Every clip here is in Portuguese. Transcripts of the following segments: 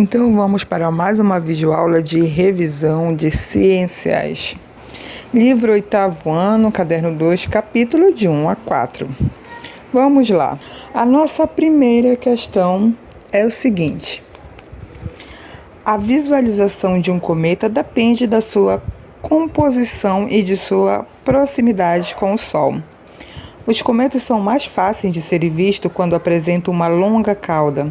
Então vamos para mais uma videoaula de revisão de ciências. Livro 8º ano, caderno 2, capítulo de 1 a 4. Vamos lá. A nossa primeira questão é o seguinte. A visualização de um cometa depende da sua composição e de sua proximidade com o Sol. Os cometas são mais fáceis de serem vistos quando apresentam uma longa cauda.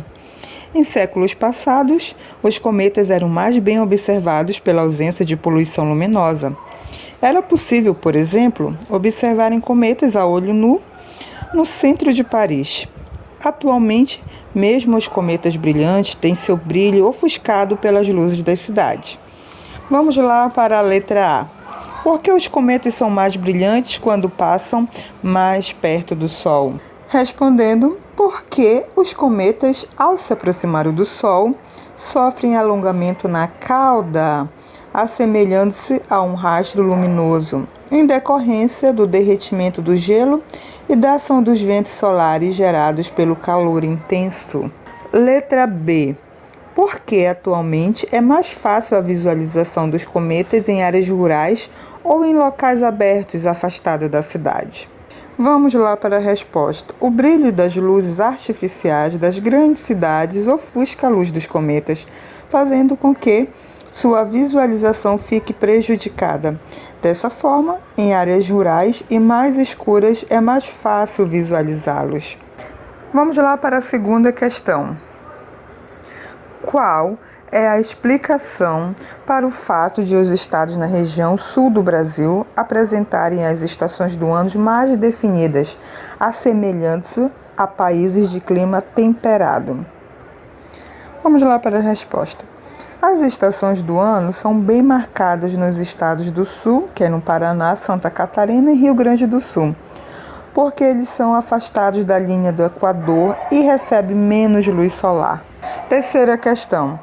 Em séculos passados, os cometas eram mais bem observados pela ausência de poluição luminosa. Era possível, por exemplo, observarem cometas a olho nu no centro de Paris. Atualmente, mesmo os cometas brilhantes têm seu brilho ofuscado pelas luzes das cidades. Vamos lá para a letra A. Por que os cometas são mais brilhantes quando passam mais perto do Sol? Respondendo, porque os cometas, ao se aproximarem do Sol, sofrem alongamento na cauda, assemelhando-se a um rastro luminoso, em decorrência do derretimento do gelo e da ação dos ventos solares gerados pelo calor intenso. Letra B. Porque atualmente é mais fácil a visualização dos cometas em áreas rurais ou em locais abertos afastados da cidade. Vamos lá para a resposta. O brilho das luzes artificiais das grandes cidades ofusca a luz dos cometas, fazendo com que sua visualização fique prejudicada. Dessa forma, em áreas rurais e mais escuras é mais fácil visualizá-los. Vamos lá para a segunda questão. Qual é a explicação para o fato de os estados na região sul do Brasil apresentarem as estações do ano mais definidas, assemelhando-se a países de clima temperado? Vamos lá para a resposta. As estações do ano são bem marcadas nos estados do sul, que é no Paraná, Santa Catarina e Rio Grande do Sul, porque eles são afastados da linha do Equador e recebem menos luz solar. Terceira questão.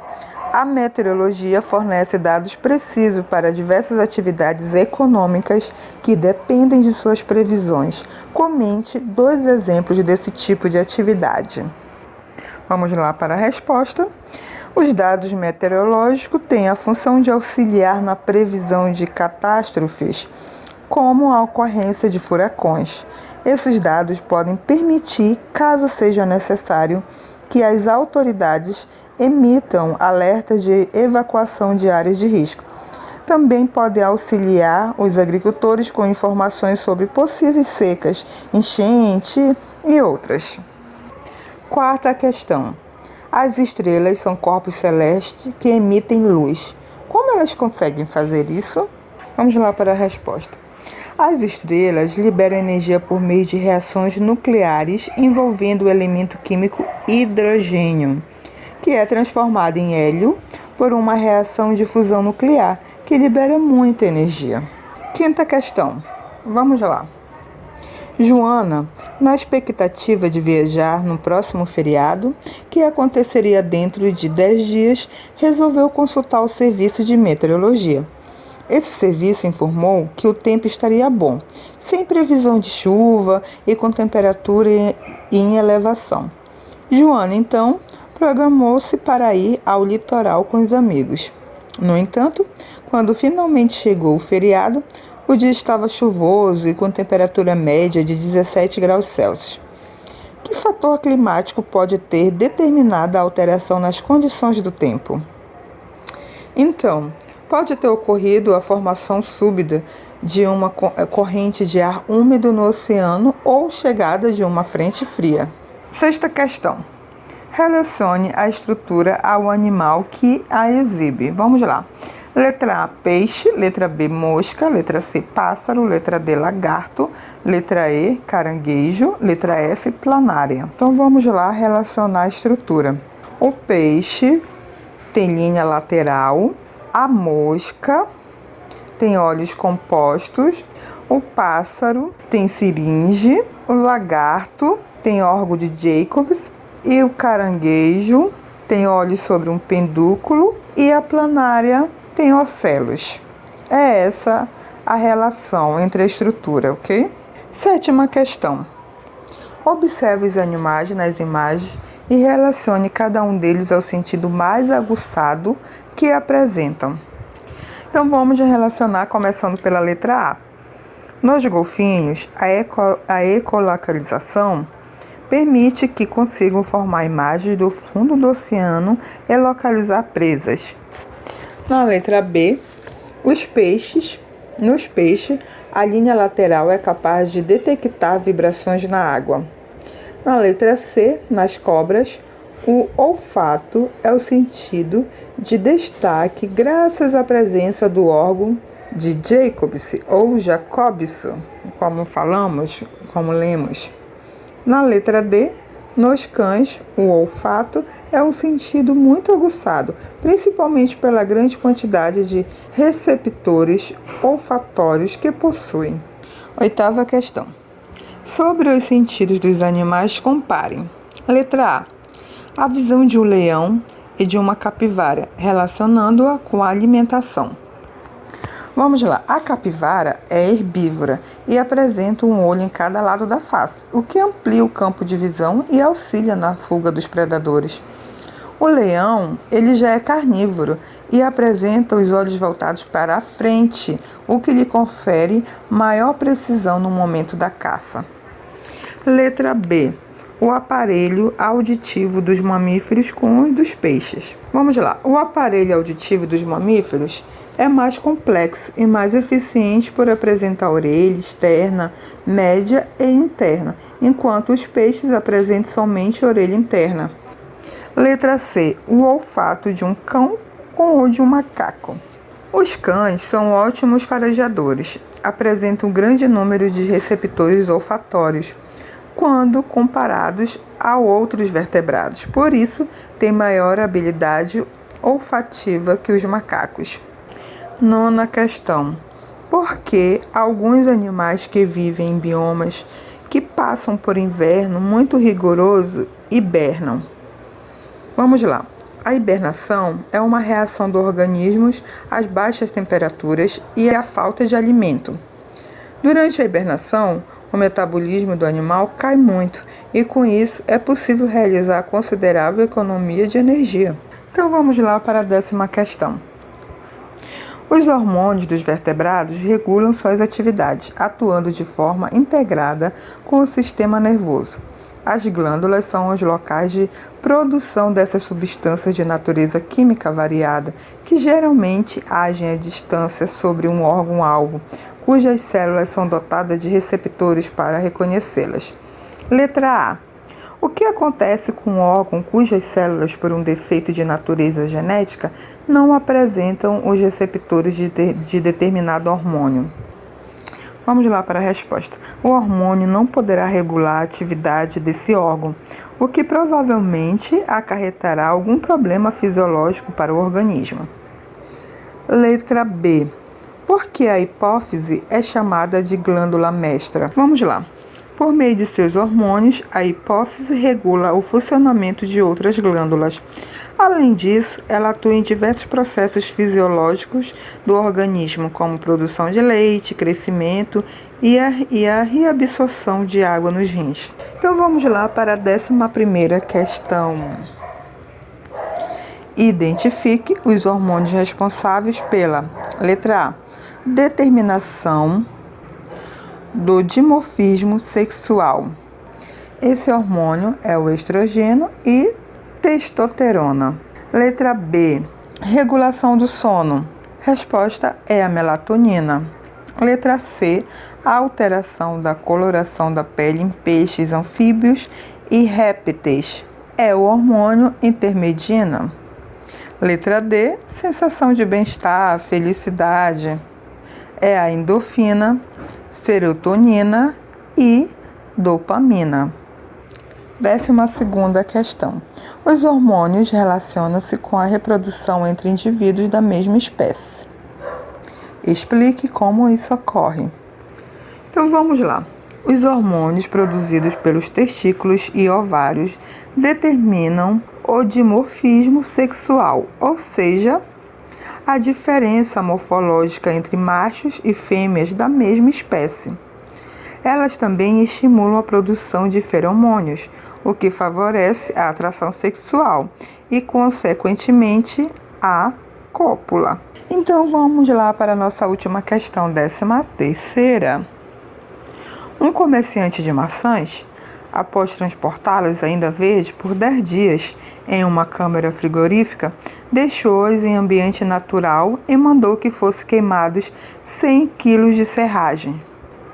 A meteorologia fornece dados precisos para diversas atividades econômicas que dependem de suas previsões. Comente 2 exemplos desse tipo de atividade. Vamos lá para a resposta. Os dados meteorológicos têm a função de auxiliar na previsão de catástrofes, como a ocorrência de furacões. Esses dados podem permitir, caso seja necessário, que as autoridades emitam alertas de evacuação de áreas de risco. Também podem auxiliar os agricultores com informações sobre possíveis secas, enchente e outras. Quarta questão. As estrelas são corpos celestes que emitem luz. Como elas conseguem fazer isso? Vamos lá para a resposta. As estrelas liberam energia por meio de reações nucleares envolvendo o elemento químico hidrogênio, que é transformado em hélio por uma reação de fusão nuclear, que libera muita energia. Quinta questão. Vamos lá. Joana, na expectativa de viajar no próximo feriado, que aconteceria dentro de 10 dias, resolveu consultar o serviço de meteorologia. Esse serviço informou que o tempo estaria bom, sem previsão de chuva e com temperatura em elevação. Joana, então, programou-se para ir ao litoral com os amigos. No entanto, quando finalmente chegou o feriado, o dia estava chuvoso e com temperatura média de 17 graus Celsius. Que fator climático pode ter determinado a alteração nas condições do tempo? Então, pode ter ocorrido a formação súbita de uma corrente de ar úmido no oceano ou chegada de uma frente fria. Sexta questão. Relacione a estrutura ao animal que a exibe. Vamos lá. Letra A, peixe. Letra B, mosca. Letra C, pássaro. Letra D, lagarto. Letra E, caranguejo. Letra F, planária. Então vamos lá relacionar a estrutura. O peixe tem linha lateral. A mosca tem olhos compostos, o pássaro tem seringe, o lagarto tem órgão de Jacobs e o caranguejo tem olhos sobre um pedúnculo e a planária tem ocelos. É essa a relação entre a estrutura, ok? Sétima questão. Observe os animais nas imagens e relacione cada um deles ao sentido mais aguçado que apresentam. Então vamos relacionar começando pela letra A. Nos golfinhos, a ecolocalização permite que consigam formar imagens do fundo do oceano e localizar presas. Na letra B, nos peixes, a linha lateral é capaz de detectar vibrações na água. Na letra C, nas cobras, o olfato é o sentido de destaque graças à presença do órgão de Jacobs ou Jacobs, como lemos. Na letra D, nos cães, o olfato é um sentido muito aguçado, principalmente pela grande quantidade de receptores olfatórios que possuem. 8ª questão. Sobre os sentidos dos animais, comparem. Letra A visão de um leão e de uma capivara, relacionando-a com a alimentação. Vamos lá, a capivara é herbívora e apresenta um olho em cada lado da face, o que amplia o campo de visão e auxilia na fuga dos predadores. O leão, ele já é carnívoro e apresenta os olhos voltados para a frente, o que lhe confere maior precisão no momento da caça. Letra B. O aparelho auditivo dos mamíferos com os dos peixes. Vamos lá, o aparelho auditivo dos mamíferos é mais complexo e mais eficiente por apresentar orelha externa, média e interna, enquanto os peixes apresentam somente orelha interna. Letra C. O olfato de um cão com o de um macaco. Os cães são ótimos farejadores, apresentam um grande número de receptores olfatórios, quando comparados a outros vertebrados. Por isso, têm maior habilidade olfativa que os macacos. 9ª questão. Por que alguns animais que vivem em biomas que passam por inverno muito rigoroso hibernam? Vamos lá. A hibernação é uma reação do organismo às baixas temperaturas e à falta de alimento. Durante a hibernação, o metabolismo do animal cai muito e, com isso, é possível realizar considerável economia de energia. Então, vamos lá para a 10ª questão. Os hormônios dos vertebrados regulam suas atividades, atuando de forma integrada com o sistema nervoso. As glândulas são os locais de produção dessas substâncias de natureza química variada, que geralmente agem à distância sobre um órgão-alvo, cujas células são dotadas de receptores para reconhecê-las. Letra A. O que acontece com um órgão cujas células, por um defeito de natureza genética, não apresentam os receptores de determinado hormônio? Vamos lá para a resposta. O hormônio não poderá regular a atividade desse órgão, o que provavelmente acarretará algum problema fisiológico para o organismo. Letra B. Por que a hipófise é chamada de glândula mestra? Vamos lá. Por meio de seus hormônios, a hipófise regula o funcionamento de outras glândulas. Além disso, ela atua em diversos processos fisiológicos do organismo, como produção de leite, crescimento e a reabsorção de água nos rins. Então vamos lá para a 11ª questão. Identifique os hormônios responsáveis pela letra A. Determinação do dimorfismo sexual. Esse hormônio é o estrogênio e testosterona. Letra B. Regulação do sono. Resposta é a melatonina. Letra C. A alteração da coloração da pele em peixes, anfíbios e répteis. É o hormônio intermedina. Letra D. Sensação de bem-estar, felicidade. É a endorfina, serotonina e dopamina. 12ª questão. Os hormônios relacionam-se com a reprodução entre indivíduos da mesma espécie. Explique como isso ocorre. Então vamos lá. Os hormônios produzidos pelos testículos e ovários determinam o dimorfismo sexual, ou seja, a diferença morfológica entre machos e fêmeas da mesma espécie. Elas também estimulam a produção de feromônios, o que favorece a atração sexual e, consequentemente, a cópula. Então vamos lá para a nossa última questão, 13ª. Um comerciante de maçãs, após transportá-las ainda verde por 10 dias em uma câmara frigorífica, deixou-as em ambiente natural e mandou que fossem queimados 100 quilos de serragem,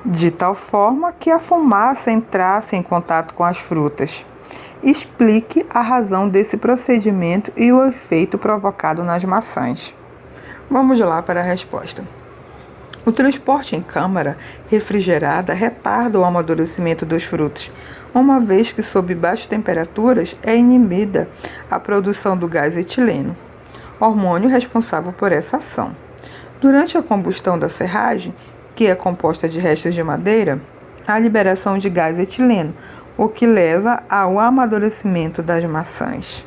de tal forma que a fumaça entrasse em contato com as frutas. Explique a razão desse procedimento e o efeito provocado nas maçãs. Vamos lá para a resposta. O transporte em câmara refrigerada retarda o amadurecimento dos frutos, uma vez que sob baixas temperaturas é inibida a produção do gás etileno, hormônio responsável por essa ação. Durante a combustão da serragem, que é composta de restos de madeira, há liberação de gás etileno, o que leva ao amadurecimento das maçãs.